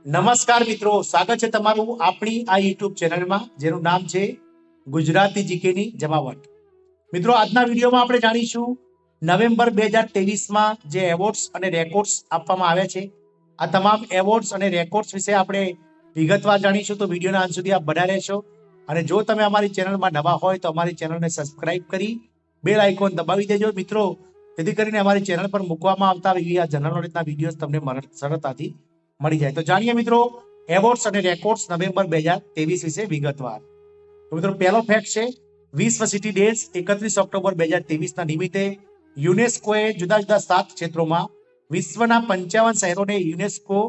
નમસ્કાર મિત્રો, સ્વાગત છે તમારું આપણી આ યુટ્યુબ ચેનલમાં જેનું નામ છે ગુજરાતી જીકેની જમાવટ. મિત્રો, આજના વિડીયોમાં આપણે જાણીશું નવેમ્બર 2023માં જે એવોર્ડ્સ અને રેકોર્ડ્સ આપવામાં આવ્યા છે. આ તમામ એવોર્ડ્સ અને રેકોર્ડ્સ વિશે આપણે વિગતવાર જાણીશું, તો વિડીયોના અંત સુધી આપ બન્યા રહેશો. અને જો તમે અમારી ચેનલમાં નવા હોય તો અમારી ચેનલને સબસ્ક્રાઇબ કરી બેલ આઇકોન દબાવી દેજો મિત્રો, જેથી કરીને અમારી ચેનલ પર મૂકવામાં આવતા આ જનરલ નોલેજના વિડીયોઝ તમને સરળતાથી મળી જાય. તો જાણીએ મિત્રો એવોર્ડ્સ અને રેકોર્ડ્સ નવેમ્બર 2023 વિશે વિગતવાર. તો મિત્રો, પહેલો ફેક્ટ છે વિશ્વ સિટી ડેઝ 31 ઓક્ટોબર 2023ના નિમિત્તે યુનેસ્કોએ જુદા જુદા 7 ક્ષેત્રોમાં વિશ્વના 55 શહેરોને યુનેસ્કો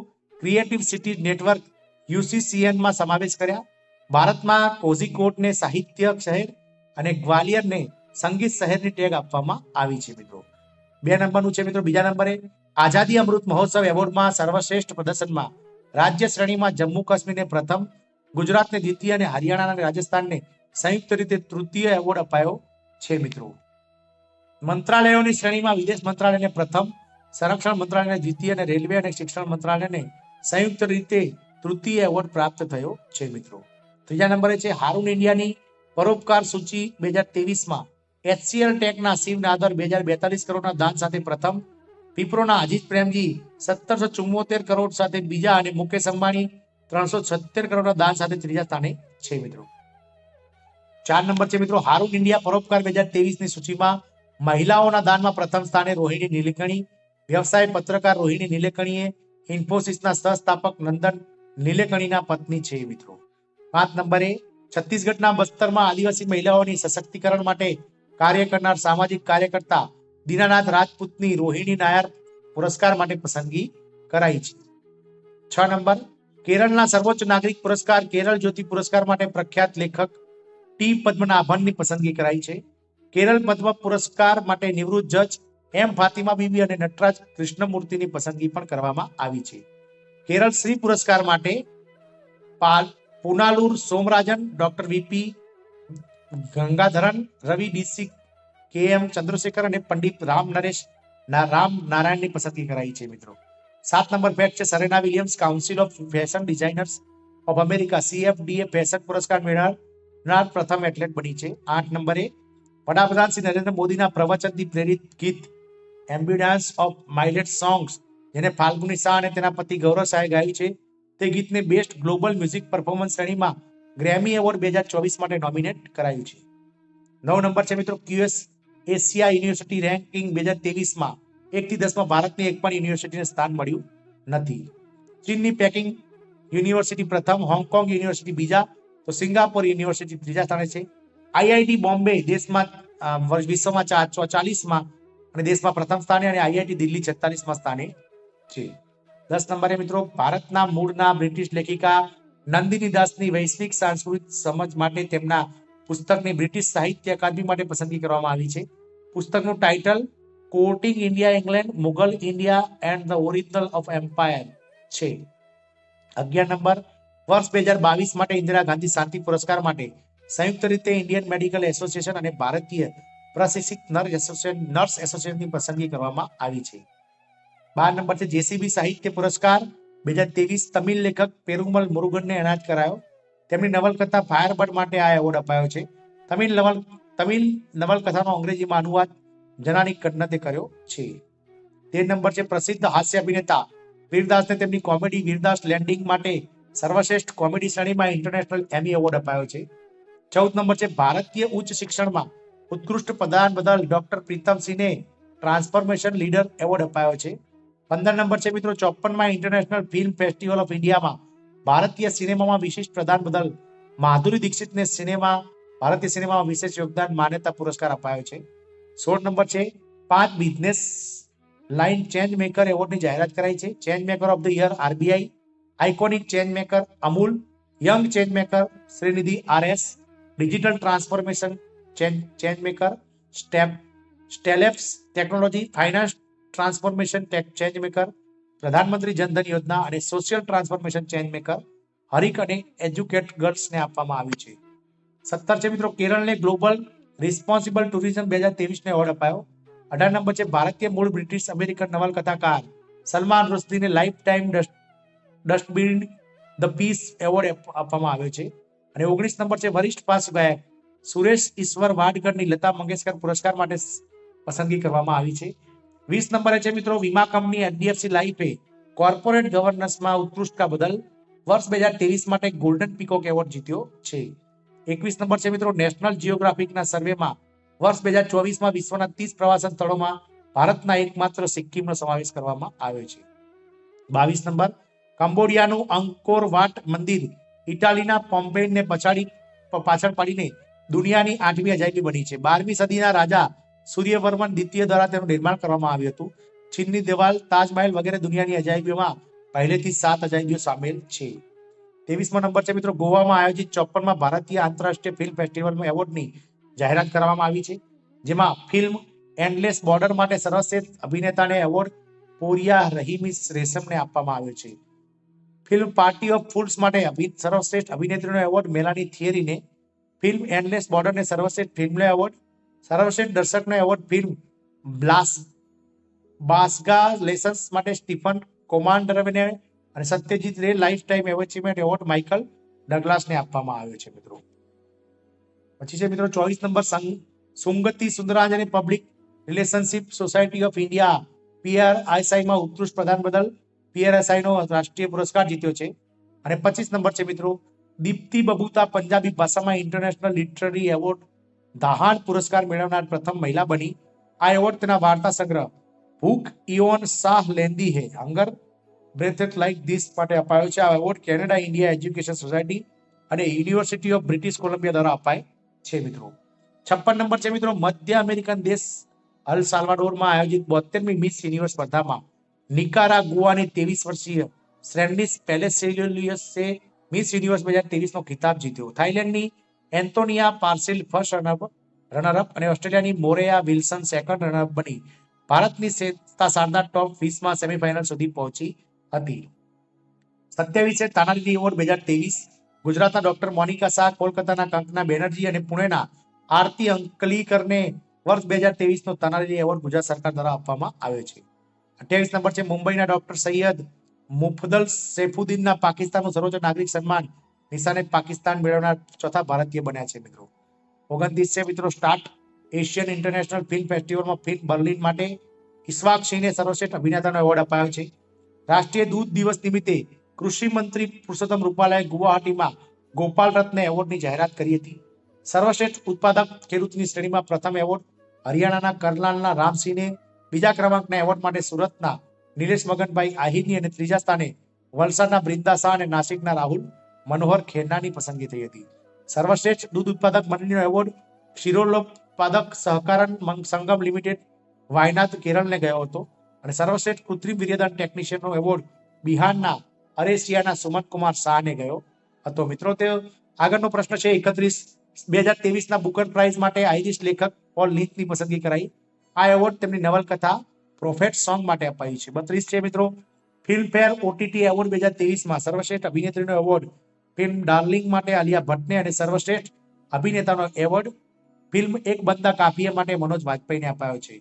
ક્રિએટિવ સિટી નેટવર્ક યુસીસીએનમાં સમાવેશ કર્યા. ભારતમાં કોઝિકોડને સાહિત્ય શહેર અને ગ્વાલિયરને સંગીત શહેરની ટેગ આપવામાં આવી છે મિત્રો. 2 નંબરનું છે મિત્રો. બીજા નંબરે આઝાદી અમૃત મહોત્સવ એવોર્ડમાં સર્વશ્રેષ્ઠ પ્રદર્શનમાં રાજ્ય શ્રેણીમાં જમ્મુ કાશ્મીરને પ્રથમ, ગુજરાતને દ્વિતીય અને હરિયાણા અને રાજસ્થાનને સંયુક્ત રીતે તૃતીય એવોર્ડ અપાયો છે મિત્રો. મંત્રાલયોની શ્રેણીમાં વિદેશ મંત્રાલયને પ્રથમ, સંરક્ષણ મંત્રાલયને દ્વિતીય અને રેલવે અને શિક્ષણ મંત્રાલયને સંયુક્ત રીતે તૃતીય એવોર્ડ પ્રાપ્ત થયો છે મિત્રો. ત્રીજા નંબરે છે હારૂન ઇન્ડિયાની પરોપકાર સૂચિ 2023માં HCL ટેકના શિવ નાદર 2042 કરોડના દાન સાથે પ્રથમ, વિપ્રોના અજીત પ્રેમજી 1774 કરોડ સાથે બીજા અને મુકેશ અંબાણી 376 કરોડના દાન સાથે ત્રીજા સ્થાને છે મિત્રો. 4 નંબર છે મિત્રો હારૂન ઇન્ડિયા પરોપકાર 2023ની સૂચિમાં મહિલાઓના દાનમાં પ્રથમ સ્થાને રોહિણી નીલેકણી, વ્યવસાય પત્રકાર રોહિણી નીલેકણીએ ઇન્ફોસિસના સહસ્થાપક નંદન નીલેકણીના પત્ની છે મિત્રો. 5 નંબરે છત્તીસગઢના બસ્તરમાં આદિવાસી મહિલાઓની સશક્તિકરણ માટે કાર્ય કરનાર સામાજિક કાર્યકર્તા દીનાનાથ રાજપૂતની રોહિણી નાયર પુરસ્કાર માટે પસંદગી કરાઈ છે. 6 નંબર કેરળના સર્વોચ્ચ નાગરિક પુરસ્કાર કેરળ જ્યોતિ પુરસ્કાર માટે પ્રખ્યાત લેખક ટી પદ્મનાભનની પસંદગી કરાઈ છે. કેરળ પદ્મ પુરસ્કાર માટે નિવૃત્ત જજ એમ ફાતિમા બીબી અને નટરાજ કૃષ્ણમૂર્તિની પસંદગી પણ કરવામાં આવી છે. કેરળ શ્રી પુરસ્કાર માટે પુનાલુર સોમરાજન, ડોક્ટર વીપી ગંગાધરન, રવિ ડીસી, કે એમ ચંદ્રશેખર અને પંડિત રામ નારાયણની પસંદગી કરાઈ છે મિત્રો. 7 નંબર ફેક્ટ છે Serena Williams council of fashion designers of America CFDA fashion પુરસ્કાર મેળવનાર પ્રથમ એથ્લેટ બની છે. 8 નંબરે વડાપ્રધાન શ્રી નરેન્દ્ર મોદીના પ્રવચનથી પ્રેરિત ગીત એમ્બ્યુલન્સ ઓફ માઇલેટ સોંગ્સ, જેને ફાલ્ગુની શાહ અને તેના પતિ ગૌરવ શાહે ગાયું છે, તે ગીતને બેસ્ટ ગ્લોબલ મ્યુઝિક પરફોર્મન્સ શ્રેણીમાં ગ્રેમી એવોર્ડ 2024 માટે નોમિનેટ કરાયું છે. 9 નંબર છે મિત્રો QS એશિયા યુનિવર્સિટી રેન્કિંગ 2023માં 1 થી 10માં ભારતની એક પણ યુનિવર્સિટીને સ્થાન મળ્યું નથી. ચીનની પેકિંગ યુનિવર્સિટી પ્રથમ, હોંગકોંગ યુનિવર્સિટી બીજા, તો સિંગાપોર યુનિવર્સિટી ત્રીજા સ્થાને છે. IIT બોમ્બે દેશમાં વિશ્વમાં 40માં અને દેશમાં પ્રથમ સ્થાને, અને IIT દિલ્હી 46માં સ્થાને છે. 10 નંબરે મિત્રો ભારતના મૂળના બ્રિટિશ લેખિકા નંદિની દાસની વૈશ્વિક સાંસ્કૃતિક સમજ માટે તેમના પુસ્તકની બ્રિટિશ સાહિત્ય અકાદમી માટે પસંદગી કરવામાં આવી છે. પુસ્તકનું title courting India England, Mughal India and the original of empire છે. 11 નંબર વર્ષ 2022 માટે ઇન્દિરા ગાંધી શાંતિ પુરસ્કાર માટે સંયુક્ત રીતે ઇન્ડિયન મેડિકલ એસોસિએશન અને ભારતીય પ્રશિક્ષિત નર્સ એસોસિએશનની પસંદગી કરવામાં આવી છે. 12 નંબર છે JCB સાહિત્ય પુરસ્કાર 2023 તમિલ લેખક પેરુમલ મુરુગનને એનાયત કરાયો. તેમની નવલકથા ફાયરબર્ડ માટે આ એવોર્ડ અપાયો છે. તમિલ નવલકથાનો અંગ્રેજીમાં અનુવાદ જનાની કન્નતે કર્યો છે. 13 નંબર છે પ્રસિદ્ધ હાસ્ય અભિનેતા વીરદાસને તેમની કોમેડી વીરદાસ લેન્ડિંગ માટે સર્વશ્રેષ્ઠ કોમેડી શ્રેણીમાં ઇન્ટરનેશનલ એમી એવોર્ડ અપાયો છે. 14 નંબર છે ભારતીય ઉચ્ચ શિક્ષણમાં ઉત્કૃષ્ટ પ્રદાન બદલ ડોક્ટર પ્રીતમસિંહને ટ્રાન્સફોર્મેશન લીડર એવોર્ડ અપાયો છે. 15 નંબર છે મિત્રો 54માં ઇન્ટરનેશનલ ફિલ્મ ફેસ્ટિવલ ઓફ ઇન્ડિયામાં ભારતીય સિનેમામાં વિશિષ્ટ પ્રદાન બદલ માધુરી દીક્ષિતને ભારતીય સિનેમામાં વિશેષ યોગદાન માન્યતા પુરસ્કાર અપાયો છે. 16 નંબર છે 5 બિઝનેસ લાઇન ચેન્જ મેકર એવોર્ડની જાહેરાત કરાઈ છે. Change maker of the year RBI, iconic change maker Amul, young change maker Shrinidhi RS, digital transformation change maker stellapps technology, finance transformation change maker Pradhan Mantri Jan Dhan Yojana અને સોશિયલ ટ્રાન્સફોર્મેશન ચેન્જ મેકર હરિક અને educate ગર્લ્સને આપવામાં આવ્યું છે. 17 છે મિત્રો કેરળને ગ્લોબલ રિસ્પોન્સિબલ ટુરિઝમ 2023 એવોર્ડ અપાયો. 18 નંબર છે ભારતીય મૂળ બ્રિટિશ અમેરિકન નવલકથાકાર સલમાન રુશ્દીને lifetime dustbin the peace award આપવામાં આવ્યો છે. અને 19 નંબર છે વરિષ્ઠ પાર્શ્વ ગાયક સુરેશ ઈશ્વર વાડકરની લતા મંગેશકર પુરસ્કાર માટે પસંદગી કરવામાં આવી છે. 20 નંબરે છે મિત્રો વીમા કંપની એચડીએફસી લાઈફે કોર્પોરેટ ગવર્નન્સમાં ઉત્કૃષ્ટતા બદલ વર્ષ 2023 માટે ગોલ્ડન પીકોક એવોર્ડ જીત્યો છે. 21 નંબર છે મિત્રો નેશનલ જીઓગ્રાફિકના સર્વેમાં વર્ષ 2024માં વિશ્વના 30 પ્રવાસન સ્થળોમાં ભારતના એકમાત્ર સિક્કિમનો સમાવેશ કરવામાં આવ્યો છે. 22 નંબર કંબોડિયાનું અંકોર વાટ મંદિર ઇટાલીના પોમ્પેઈને પાછળ પાડીને દુનિયાની 8મી અજાયબી બની છે. 12મી સદીના રાજા સૂર્યવર્મન દ્વિતીય દ્વારા તેનું નિર્માણ કરવામાં આવ્યું હતું. ચીનની દિવાલ, તાજમહેલ વગેરે દુનિયાની અજાયબીઓમાં પહેલેથી 7 અજાયબીઓ સામેલ છે. 23મો નંબર છે મિત્રો ગોવામાં આયોજિત 54માં ભારતીય આંતરરાષ્ટ્રીય ફિલ્મ ફેસ્ટિવલમાં એવોર્ડની જાહેરાત કરવામાં આવી છે. જેમાં ફિલ્મ એન્ડલેસ બોર્ડર માટે સર્વશ્રેષ્ઠ અભિનેતાને એવોર્ડ પોરિયા રહીમી રેશમને આપવામાં આવ્યો છે. ફિલ્મ પાર્ટી ઓફ ફૂલ્સ માટે સર્વશ્રેષ્ઠ અભિનેત્રીનો એવોર્ડ મેલાની થિયરીને, ફિલ્મ એન્ડલેસ બોર્ડરને સર્વશ્રેષ્ઠ ફિલ્મનો એવોર્ડ, સર્વશ્રેષ્ઠ દર્શકનો એવોર્ડ ફિલ્મ બાસ્ગા લેસન્સ માટે સ્ટીફન કોમાન્ડરને અને Satyajit Ray lifetime achievement award Michael ડગલાસને આપવામાં આવ્યો છે મિત્રો. પછી છે મિત્રો 24 નંબર સુંગતિ સુંદરાંજને public relationship society of India PRSIમાં ઉત્કૃષ્ટ પ્રદાન બદલ PRSIનો રાષ્ટ્રીય પુરસ્કાર જીત્યો છે. અને 25 નંબર છે મિત્રો દીપ્તિ બબુતા પંજાબી ભાષામાં ઇન્ટરનેશનલ લિટરરી એવોર્ડ દાહાણ પુરસ્કાર મેળવનાર પ્રથમ મહિલા બની. આ એવોર્ડ તેના વાર્તા સંગ્રહ ભૂખ ઇયોન શાહ લેન્દી હે હંગર બ્રેથેટ લાઇક ધીસ માટે અપાયો છે. આ award Canada India education society અને યુનિવર્સિટી ઓફ બ્રિટિશ કોલંબિયા દ્વારા અપાય છે મિત્રો. 56 નંબર છે મિત્રો મધ્ય અમેરિકન દેશ અલ સાલ્વાડોરમાં આયોજિત 72મી મિસ યુનિવર્સ સ્પર્ધામાં નિકારાગુઆની 23 વર્ષીય શ્રેન્ડિસ પેલેસિલિયસે મિસ યુનિવર્સ 2023નો ખિતાબ જીત્યો. થાઇલેન્ડની એન્ટોનિયા પાર્સિલ ફર્સ્ટ રનરઅપ અને ઓસ્ટ્રેલિયાની મોરેયા વિલ્સન સેકન્ડ રનરઅપ બની ભારતની શાનદાર ટોપ 20માં સેમીફાઇનલ સુધી પહોંચી હતી. 27 તાનારીરી એવોર્ડ 2023 ગુજરાતના ડોક્ટર મોનિકા શાહ, કોલકાતાના કંકના બેનર્જી અને પુણેના આરતી અંકલીકરને વર્ષ 2023નો તાનારીરી એવોર્ડ ગુજરાત સરકાર દ્વારા આપવામાં આવ્યો છે. 28 નંબર છે મુંબઈના ડોક્ટર સૈયદ મુફદલ સૈફુદ્દીનના પાકિસ્તાનનું સર્વોચ્ચ નાગરિક સન્માન નિશાને પાકિસ્તાન મેળવનાર ચોથા ભારતીય બન્યા છે મિત્રો. 29 છે મિત્રો સ્ટાર્ટ એશિયન ઇન્ટરનેશનલ ફિલ્મ ફેસ્ટિવલમાં ફિલ્મ બર્લિન માટે ઇસ્વાક સિંહને સર્વશ્રેષ્ઠ અભિનેતાનો એવોર્ડ અપાયો છે. રાષ્ટ્રીય દૂધ દિવસ નિમિત્તે કૃષિ મંત્રી પુરુષોત્તમ રૂપાલાએ ગુવાહાટીમાં ગોપાલ રત્ન એવોર્ડની જાહેરાત કરી હતી. સર્વશ્રેષ્ઠ ઉત્પાદક ખેડૂતની શ્રેણીમાં પ્રથમ એવોર્ડ હરિયાણાના કરનાલના રામસિંહને, બીજા ક્રમાંકના એવોર્ડ માટે સુરતના નિલેશ મગનભાઈ આહિરની અને ત્રીજા સ્થાને વલસાડના બૃંદા શાહ અને નાસિકના રાહુલ મનોહર ખેરનાની પસંદગી થઈ હતી. સર્વશ્રેષ્ઠ દૂધ ઉત્પાદક મંડળીનો એવોર્ડ ક્ષીરોત્પાદક સહકારણ સંગમ લિમિટેડ વાયનાડ કેરળને ગયો હતો. અને સર્વશ્રેષ્ઠ કૃત્રિમ વીર્યદાન ટેકનિશિયનનો એવોર્ડ બિહારના અરેસિયાના સુમન કુમાર શાહને ગયો હતો. મિત્રો તે આગળનો પ્રશ્ન છે 2023ના બુકર પ્રાઇઝ માટે આઇરિશ લેખક પોલ લીથની પસંદગી કરાઈ. આ એવોર્ડ તેમની નવલકથા પ્રોફેટ સોંગ માટે અપાઈ છે. 32 છે મિત્રો ફિલ્મફેર ઓટીટી એવોર્ડ 2023માં સર્વશ્રેષ્ઠ અભિનેત્રીનો એવોર્ડ ફિલ્મ ડાર્લિંગ માટે આલિયા ભટ્ટને અને સર્વશ્રેષ્ઠ અભિનેતાનો એવોર્ડ ફિલ્મ એક બંદા કાફિયા માટે મનોજ વાજપેયીને અપાયો છે.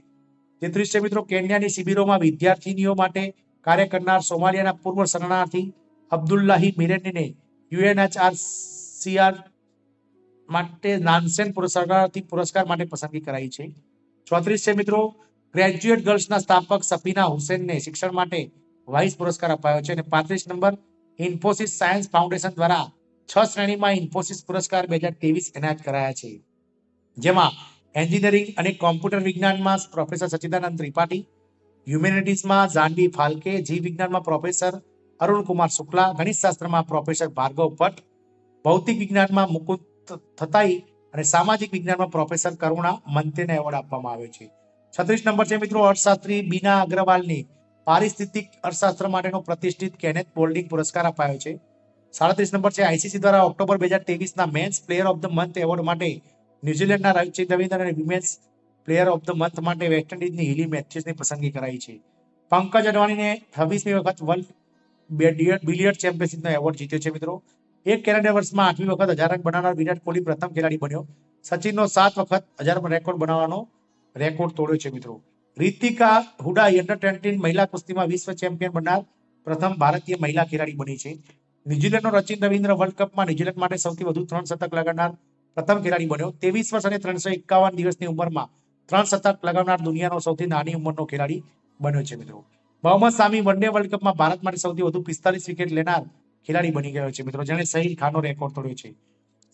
33 છે મિત્રો કેન્યાની શિબિરોમાં વિદ્યાર્થીનીઓ માટે કાર્ય કરનાર સોમાલિયાના પૂર્વ શરણાર્થી અબ્દુલ્લાહી મિરેનીને UNHCR માટે નાન્સેન પુરસ્કાર માટે પસંદગી કરાઈ છે. 34 છે મિત્રો ગ્રેજ્યુએટ ગર્લ્સના સ્થાપક સફીના હુસેનને શિક્ષણ માટે વાઇસ પુરસ્કાર અપાયો છે. અને 35 નંબર ઇન્ફોસિસ સાયન્સ ફાઉન્ડેશન દ્વારા 6 શ્રેણીમાં ઇન્ફોસિસ પુરસ્કાર 2023 એનાયત કરાયા છે. જેમાં એન્જિનિયરિંગ અને કોમ્પ્યુટર વિજ્ઞાનમાં પ્રોફેસર સચ્ચિદાનંદ ત્રિપાઠી, હ્યુમેનિટીઝમાં જાનવી ફાલ્કે, જીવ વિજ્ઞાનમાં પ્રોફેસર અરુણ કુમાર શુક્લા, ગણિતશાસ્ત્રમાં પ્રોફેસર ભાર્ગવ ભટ્ટ, ભૌતિક વિજ્ઞાનમાં મુકુંદ થતાઈ અને સામાજિક વિજ્ઞાનમાં પ્રોફેસર કરુણા મંતેને એવોર્ડ આપવામાં આવ્યો છે. 36 નંબર છે મિત્રો અર્થશાસ્ત્રી બીના અગ્રવાલને પારિસ્થિતિક અર્થશાસ્ત્ર માટેનો પ્રતિષ્ઠિત કેનેથ બોલ્ડિંગ પુરસ્કાર અપાયો છે. 37 નંબર છે આઈસીસી દ્વારા ઓક્ટોબર 2023ના men's player of the month award માટે ન્યુઝીલેન્ડના રવિચંદ્ર રવિન્દ્રન અને women's player of the month માટે વેસ્ટ ઇન્ડિઝની હિલી મેથ્યુઝની પસંદગી કરાઈ છે. પંકજ અડવાણીને 26મી વખત વર્લ્ડ બિલિયર્ડ ચેમ્પિયનશિપનો એવોર્ડ જીત્યો છે મિત્રો. એક કેલેન્ડર વર્ષમાં 8મી વખત 1000 રન બનાવનાર વિરાટ કોહલી પ્રથમ ખેલાડી બન્યો. સચિનનો 7 વખત 1000 રેકોર્ડ બનાવવાનો રેકોર્ડ તોડ્યો છે મિત્રો. રીતિકા હુડા અંડર 17 મહિલા કુસ્તીમાં વિશ્વ ચેમ્પિયન બનનાર પ્રથમ ભારતીય મહિલા ખેલાડી બની છે. ન્યુઝીલેન્ડનો રચિન રવિન્દ્ર વર્લ્ડ કપમાં ન્યુઝીલેન્ડ માટે સૌથી વધુ 3 શતક લગાડનાર પ્રથમ ખેલાડી બન્યો. 23 વર્ષ અને 351 દિવસની ઉંમરમાં 3 શતક લગાવનાર દુનિયાનો સૌથી નાની ઉંમરનો ખેલાડી બન્યો છે મિત્રો. Mohammed Shami one day world કપમાં ભારત માટે સૌથી વધુ 45 વિકેટ લેનાર ખેલાડી બની ગયો છે મિત્રો, જેણે સહીદ ખાનનો રેકોર્ડ તોડ્યો છે.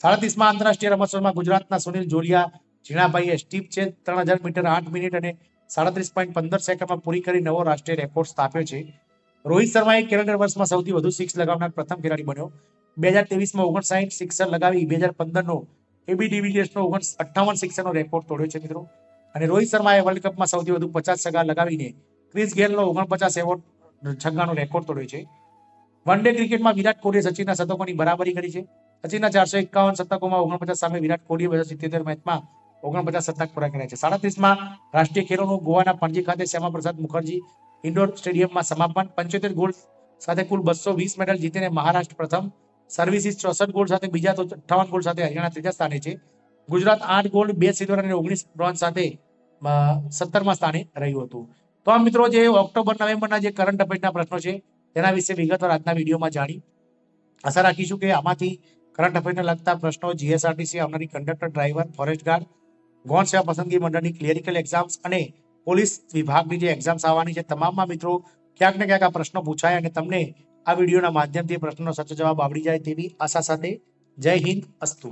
37મા આંતરરાષ્ટ્રીય રમતોત્સવમાં ગુજરાતના સુનિલ જોલિયા ઝીણાભાઈએ સ્ટીપ ચેઝ 3000 મીટર 8 મિનિટ અને 37.15 સેકન્ડમાં પૂરી કરી નવો રાષ્ટ્રીય રેકોર્ડ સ્થાપ્યો છે. રોહિત શર્માએ કેલેન્ડર વર્ષમાં સૌથી વધુ સિક્સ લગાવનાર પ્રથમ ખેલાડી બન્યો. 2023માં 59 સિક્સર લગાવી 2015નો એબી ડિવિલિયર્સનો 58 સિક્સરનો રેકોર્ડ તોડ્યો છે મિત્રો. અને રોહિત શર્માએ વર્લ્ડ કપમાં સૌથી વધુ 50 છગ્ગા લગાવીને ક્રિસ ગેલનો 49 એવોર્ડ છગ્ગાનો રેકોર્ડ તોડ્યો છે. વન ડે ક્રિકેટમાં વિરાટ કોહલીએ સચિનના શતકોની બરાબરી કરી છે. સચિનના 451 શતકોમાં 49 સામે વિરાટ કોહલીએ 277 મેચમાં 49 શતક પૂરા કર્યા છે. 37મા રાષ્ટ્રીય ખેલોનું ગોવાના પણજી ખાતે શ્યામાપ્રસાદ મુખર્જી ઇન્ડોર સ્ટેડિયમમાં સમાપન. 75 ગોલ સાથે કુલ 220 મેડલ જીતીને મહારાષ્ટ્ર પ્રથમ. સર્વિસીસ 64 ગોલ સાથે બીજા તો 58 ગોલ સાથે હરિયાણા ત્રીજા સ્થાને છે. ગુજરાત 8 ગોલ્ડ 2 સિલ્વર અને 19 બ્રોન્ઝ સાથે 17મા સ્થાને રહ્યું હતું. તો આ મિત્રો જે ઓક્ટોબર નવેમ્બરના જે કરંટ અફેરના પ્રશ્નો છે તેના વિશે વિગતવાર આજના વિડીયોમાં જાણી. આશા રાખીશું કે આમાંથી કરંટ અફેરને લગતા પ્રશ્નો, જીએસઆરટીસી આવનારી કંડક્ટર, ડ્રાઈવર, ફોરેસ્ટ ગાર્ડ, ગૌણ સેવા પસંદગી મંડળની ક્લિયરિકલ એક્ઝામ્સ અને પોલીસ વિભાગની જે એક્ઝામ્સ આવવાની છે તમામમાં મિત્રો ક્યાંક ને ક્યાંક આ પ્રશ્નો પૂછાય અને તમને આ વિડીયોના માધ્યમથી પ્રશ્નનો સાચો જવાબ આવડી જાય તેવી આશા સાથે જય હિન્દ, અસ્તુ.